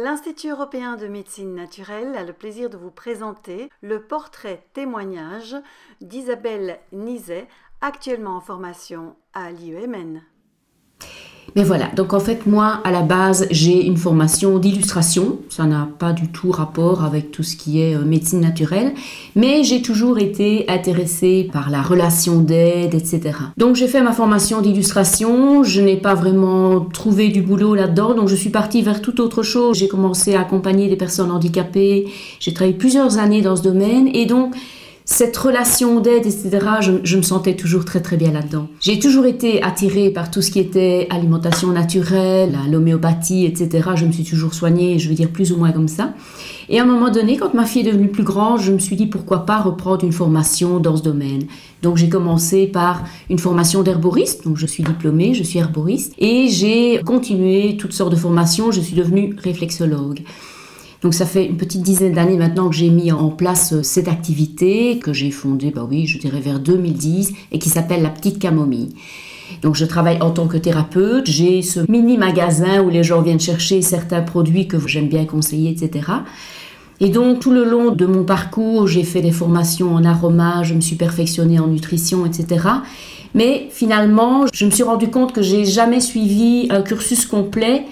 L'Institut européen de médecine naturelle a le plaisir de vous présenter le portrait témoignage d'Isabelle Nizet, actuellement en formation à l'IEMN. Mais voilà, donc en fait moi à la base j'ai une formation d'illustration, ça n'a pas du tout rapport avec tout ce qui est médecine naturelle, mais j'ai toujours été intéressée par la relation d'aide, etc. Donc j'ai fait ma formation d'illustration, je n'ai pas vraiment trouvé du boulot là-dedans, donc je suis partie vers toute autre chose. J'ai commencé à accompagner des personnes handicapées, j'ai travaillé plusieurs années dans ce domaine et donc cette relation d'aide, etc., je me sentais toujours très très bien là-dedans. J'ai toujours été attirée par tout ce qui était alimentation naturelle, l'homéopathie, etc. Je me suis toujours soignée, je veux dire plus ou moins comme ça. Et à un moment donné, quand ma fille est devenue plus grande, je me suis dit pourquoi pas reprendre une formation dans ce domaine. Donc j'ai commencé par une formation d'herboriste, donc je suis diplômée, je suis herboriste, et j'ai continué toutes sortes de formations, je suis devenue réflexologue. Donc ça fait une petite dizaine d'années maintenant que j'ai mis en place cette activité que j'ai fondée, je dirais vers 2010 et qui s'appelle La Petite Camomille. Donc je travaille en tant que thérapeute, j'ai ce mini magasin où les gens viennent chercher certains produits que j'aime bien conseiller, etc. Et donc tout le long de mon parcours, j'ai fait des formations en aroma, je me suis perfectionnée en nutrition, etc. Mais finalement, je me suis rendu compte que j'ai jamais suivi un cursus complet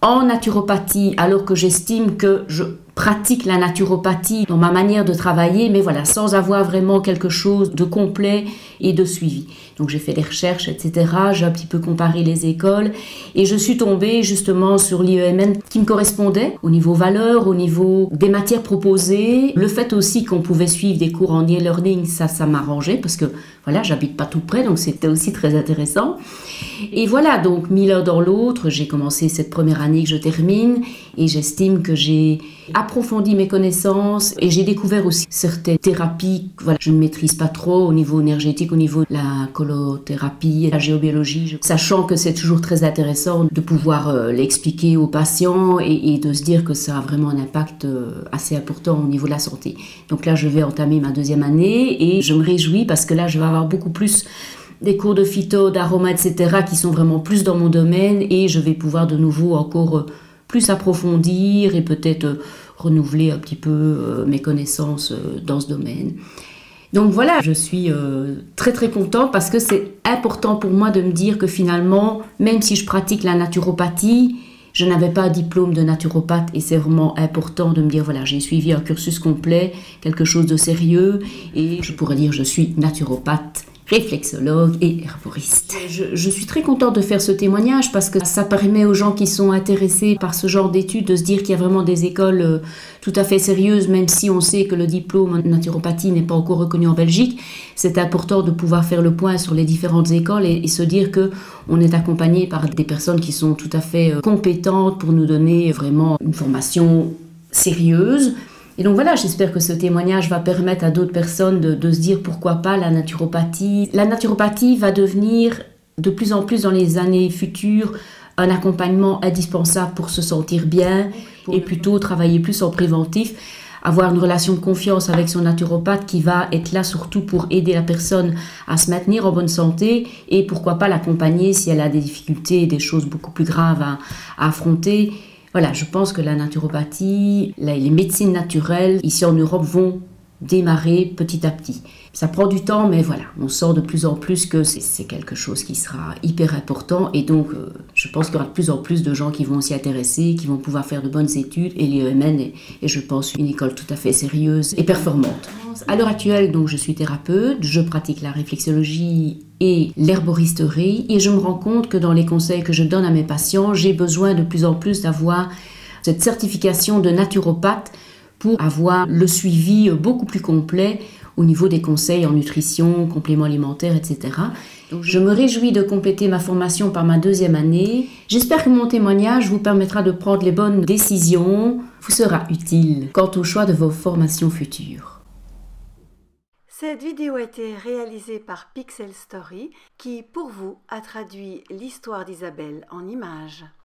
en naturopathie, alors que j'estime que je pratique la naturopathie dans ma manière de travailler, mais voilà, sans avoir vraiment quelque chose de complet et de suivi. Donc j'ai fait des recherches, etc. J'ai un petit peu comparé les écoles et je suis tombée justement sur l'IEMN qui me correspondait au niveau valeur, au niveau des matières proposées. Le fait aussi qu'on pouvait suivre des cours en e-learning, ça m'arrangeait parce que voilà, j'habite pas tout près, donc c'était aussi très intéressant. Et voilà, donc mis l'un dans l'autre, j'ai commencé cette première année que je termine et j'estime que j'ai approfondi mes connaissances et j'ai découvert aussi certaines thérapies que je ne maîtrise pas trop au niveau énergétique, au niveau de la colothérapie, la géobiologie, sachant que c'est toujours très intéressant de pouvoir l'expliquer aux patients et de se dire que ça a vraiment un impact assez important au niveau de la santé. Donc là, je vais entamer ma deuxième année et je me réjouis parce que là, je vais avoir beaucoup plus des cours de phyto, d'aroma, etc. qui sont vraiment plus dans mon domaine et je vais pouvoir de nouveau encore plus approfondir et peut-être renouveler un petit peu mes connaissances dans ce domaine. Donc voilà, je suis très très contente parce que c'est important pour moi de me dire que finalement, même si je pratique la naturopathie, je n'avais pas un diplôme de naturopathe et c'est vraiment important de me dire voilà, j'ai suivi un cursus complet, quelque chose de sérieux et je pourrais dire je suis naturopathe, réflexologue et herboriste. Je suis très contente de faire ce témoignage parce que ça permet aux gens qui sont intéressés par ce genre d'études de se dire qu'il y a vraiment des écoles tout à fait sérieuses, même si on sait que le diplôme en naturopathie n'est pas encore reconnu en Belgique. C'est important de pouvoir faire le point sur les différentes écoles et se dire qu'on est accompagné par des personnes qui sont tout à fait compétentes pour nous donner vraiment une formation sérieuse. Et donc voilà, j'espère que ce témoignage va permettre à d'autres personnes de se dire pourquoi pas la naturopathie. La naturopathie va devenir de plus en plus dans les années futures un accompagnement indispensable pour se sentir bien et plutôt travailler plus en préventif, avoir une relation de confiance avec son naturopathe qui va être là surtout pour aider la personne à se maintenir en bonne santé et pourquoi pas l'accompagner si elle a des difficultés, des choses beaucoup plus graves à affronter. Voilà, je pense que la naturopathie, les médecines naturelles, ici en Europe, vont démarrer petit à petit. Ça prend du temps, mais voilà, on sent de plus en plus que c'est quelque chose qui sera hyper important. Et donc, je pense qu'il y aura de plus en plus de gens qui vont s'y intéresser, qui vont pouvoir faire de bonnes études. Et l'IEMN est, je pense, une école tout à fait sérieuse et performante. À l'heure actuelle, donc, je suis thérapeute, je pratique la réflexologie et l'herboristerie. Et je me rends compte que dans les conseils que je donne à mes patients, j'ai besoin de plus en plus d'avoir cette certification de naturopathe pour avoir le suivi beaucoup plus complet au niveau des conseils en nutrition, compléments alimentaires, etc. Donc, je me réjouis de compléter ma formation par ma deuxième année. J'espère que mon témoignage vous permettra de prendre les bonnes décisions, vous sera utile quant au choix de vos formations futures. Cette vidéo a été réalisée par Pixel Story qui, pour vous, a traduit l'histoire d'Isabelle en images.